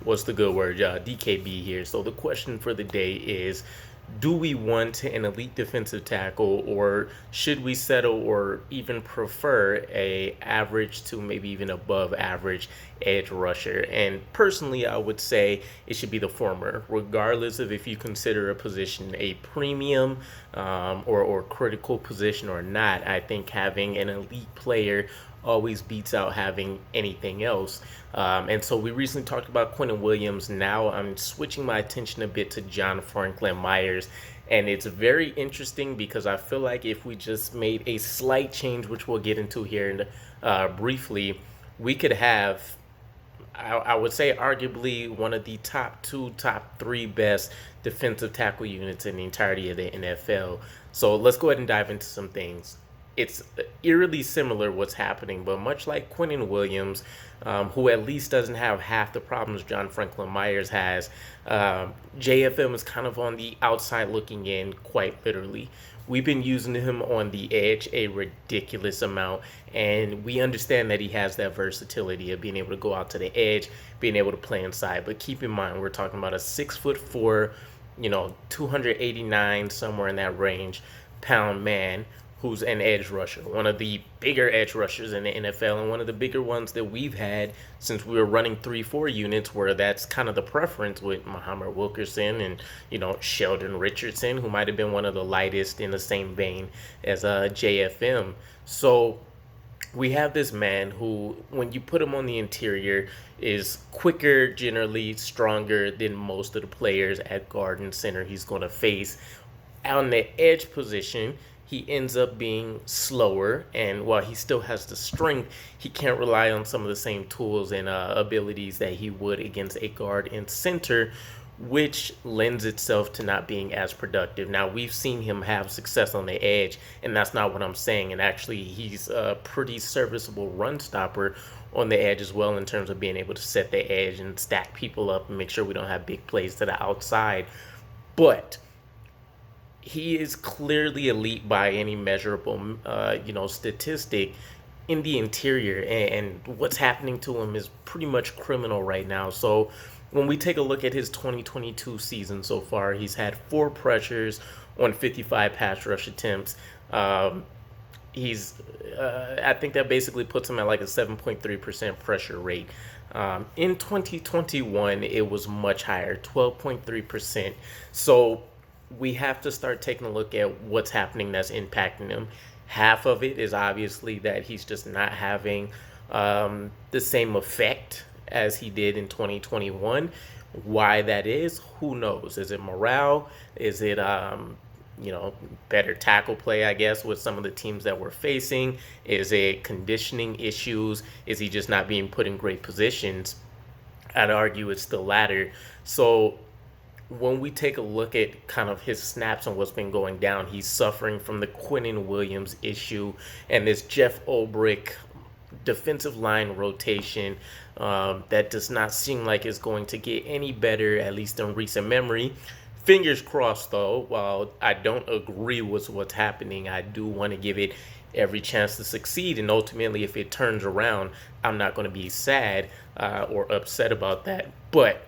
What's the good word? DKB here. So the question for the day is, do we want an elite defensive tackle, or should we settle or even prefer a average to maybe even above average edge rusher? And personally, I would say it should be the former, regardless of if you consider a position a premium or critical position or not. I think having an elite player always beats out having anything else. And so we recently talked about Quinnen Williams. Now I'm switching my attention a bit to John Franklin Myers. And it's very interesting because I feel like if we just made a slight change, which we'll get into here briefly, we could have, I would say, arguably one of the top two, top three best defensive tackle units in the entirety of the NFL. So let's go ahead and dive into some things. It's eerily similar what's happening, but much like Quinnen Williams, who at least doesn't have half the problems John Franklin Myers has, JFM is kind of on the outside looking in, quite literally. We've been using him on the edge a ridiculous amount, and we understand that he has that versatility of being able to go out to the edge, being able to play inside. But keep in mind, we're talking about a 6'4", 289, somewhere in that range, pound man who's an edge rusher, one of the bigger edge rushers in the NFL, and one of the bigger ones that we've had since we were running 3-4 units, where that's kind of the preference with Muhammad Wilkerson and, Sheldon Richardson, who might have been one of the lightest in the same vein as JFM. So we have this man who, when you put him on the interior, is quicker, generally stronger than most of the players at guard and center he's going to face. On the edge position, he ends up being slower, and while he still has the strength, he can't rely on some of the same tools and abilities that he would against a guard and center, which lends itself to not being as productive. Now, we've seen him have success on the edge, and that's not what I'm saying. And actually, he's a pretty serviceable run stopper on the edge as well, in terms of being able to set the edge and stack people up and make sure we don't have big plays to the outside. But he is clearly elite by any measurable, statistic in the interior, and what's happening to him is pretty much criminal right now. So when we take a look at his 2022 season so far, he's had 4 pressures on 55 pass rush attempts. I think that basically puts him at like a 7.3% pressure rate. In 2021, it was much higher, 12.3%. So we have to start taking a look at what's happening that's impacting him. Half of it is obviously that he's just not having the same effect as he did in 2021. Why that is, who knows? Is it morale? Is it better tackle play, I guess, with some of the teams that we're facing? Is it conditioning issues? Is he just not being put in great positions? I'd argue it's the latter. So when we take a look at kind of his snaps and what's been going down, he's suffering from the Quinnen Williams issue and this Jeff Ulbrich defensive line rotation that does not seem like it's going to get any better, at least in recent memory. Fingers crossed, though. While I don't agree with what's happening, I do want to give it every chance to succeed. And ultimately, if it turns around, I'm not going to be sad or upset about that. But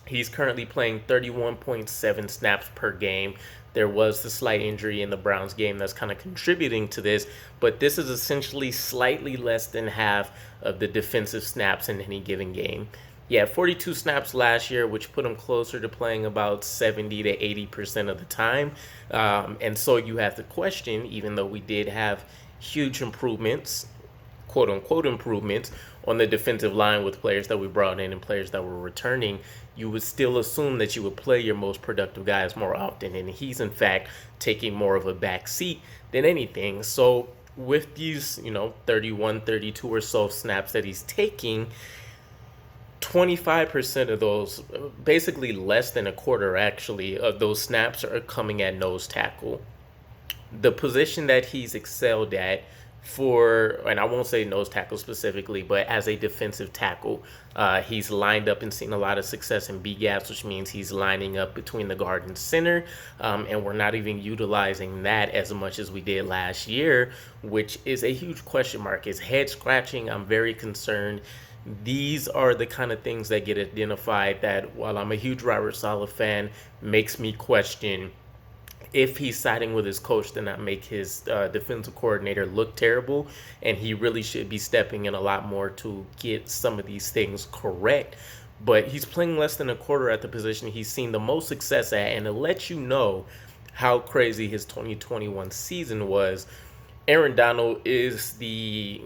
he's currently playing 31.7 snaps per game. There was the slight injury in the Browns game that's kind of contributing to this, but this is essentially slightly less than half of the defensive snaps in any given game. He had 42 snaps last year, which put him closer to playing about 70 to 80% of the time. And so you have to question, even though we did have huge improvements, quote unquote improvements, on the defensive line with players that we brought in and players that were returning, you would still assume that you would play your most productive guys more often. And he's, in fact, taking more of a back seat than anything. So with these, 31, 32 or so snaps that he's taking, 25% of those, basically less than a quarter actually, of those snaps are coming at nose tackle. The position that he's excelled at and I won't say nose tackle specifically, but as a defensive tackle, he's lined up and seen a lot of success in B-gaps, which means he's lining up between the guard and center, and we're not even utilizing that as much as we did last year, which is a huge question mark. His head scratching, I'm very concerned. These are the kind of things that get identified that, while I'm a huge Robert Saleh fan, makes me question if he's siding with his coach to not make his defensive coordinator look terrible, and he really should be stepping in a lot more to get some of these things correct. But he's playing less than a quarter at the position he's seen the most success at, and to let you know how crazy his 2021 season was, Aaron Donald is the,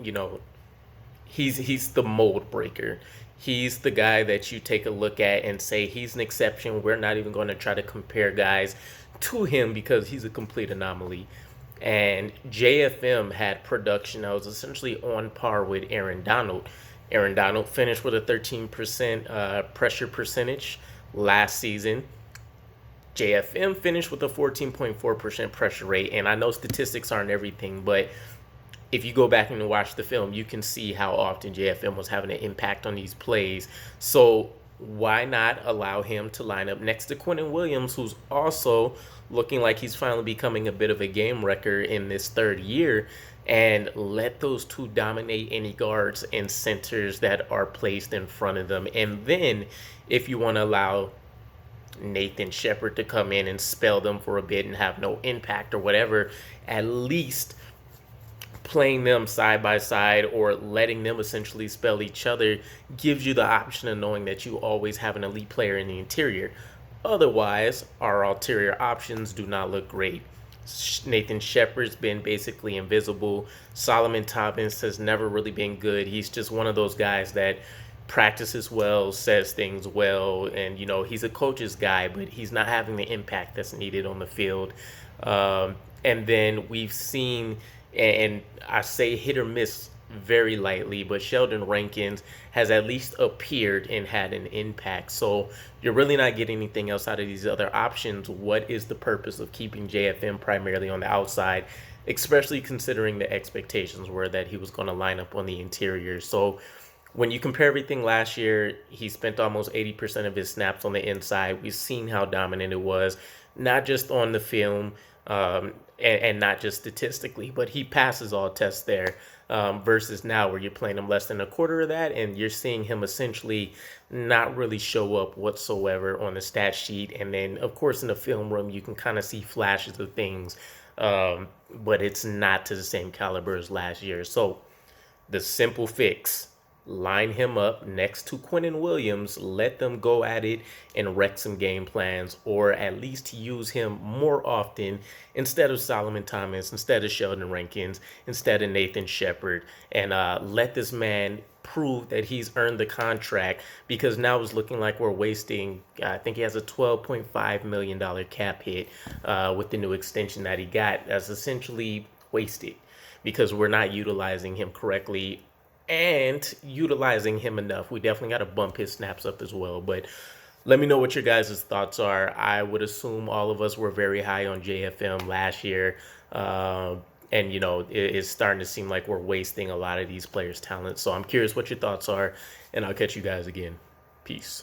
he's the mold breaker. He's the guy that you take a look at and say he's an exception. We're not even going to try to compare guys to him because he's a complete anomaly. And JFM had production that was essentially on par with Aaron Donald. Aaron Donald finished with a 13% pressure percentage last season. JFM finished with a 14.4% pressure rate. And I know statistics aren't everything, but if you go back and watch the film, you can see how often JFM was having an impact on these plays. So why not allow him to line up next to Quinnen Williams, who's also looking like he's finally becoming a bit of a game wrecker in this third year, and let those two dominate any guards and centers that are placed in front of them. And then if you want to allow Nathan Shepard to come in and spell them for a bit and have no impact or whatever, at least playing them side by side or letting them essentially spell each other gives you the option of knowing that you always have an elite player in the interior. Otherwise, our ulterior options do not look great. Nathan Shepard's been basically invisible. Solomon Thomas has never really been good. He's just one of those guys that practices well, says things well, and he's a coach's guy, but he's not having the impact that's needed on the field. And then we've seen, and I say hit or miss very lightly, but Sheldon Rankins has at least appeared and had an impact. So you're really not getting anything else out of these other options. What is the purpose of keeping JFM primarily on the outside, especially considering the expectations were that he was going to line up on the interior? So when you compare everything last year, he spent almost 80% of his snaps on the inside. We've seen how dominant it was, not just on the film, and not just statistically, but he passes all tests there, versus now where you're playing him less than a quarter of that, and you're seeing him essentially not really show up whatsoever on the stat sheet. And then, of course, in the film room, you can kind of see flashes of things, but it's not to the same caliber as last year. So the simple fix: line him up next to Quinnen Williams, let them go at it and wreck some game plans, or at least use him more often instead of Solomon Thomas, instead of Sheldon Rankins, instead of Nathan Shepard, and let this man prove that he's earned the contract, because now it's looking like we're wasting, I think he has a $12.5 million cap hit with the new extension that he got. That's essentially wasted because we're not utilizing him correctly and utilizing him enough. We definitely got to bump his snaps up as well. But let me know what your guys' thoughts are. I would assume all of us were very high on JFM last year. And, it's starting to seem like we're wasting a lot of these players' talent. So I'm curious what your thoughts are, and I'll catch you guys again. Peace.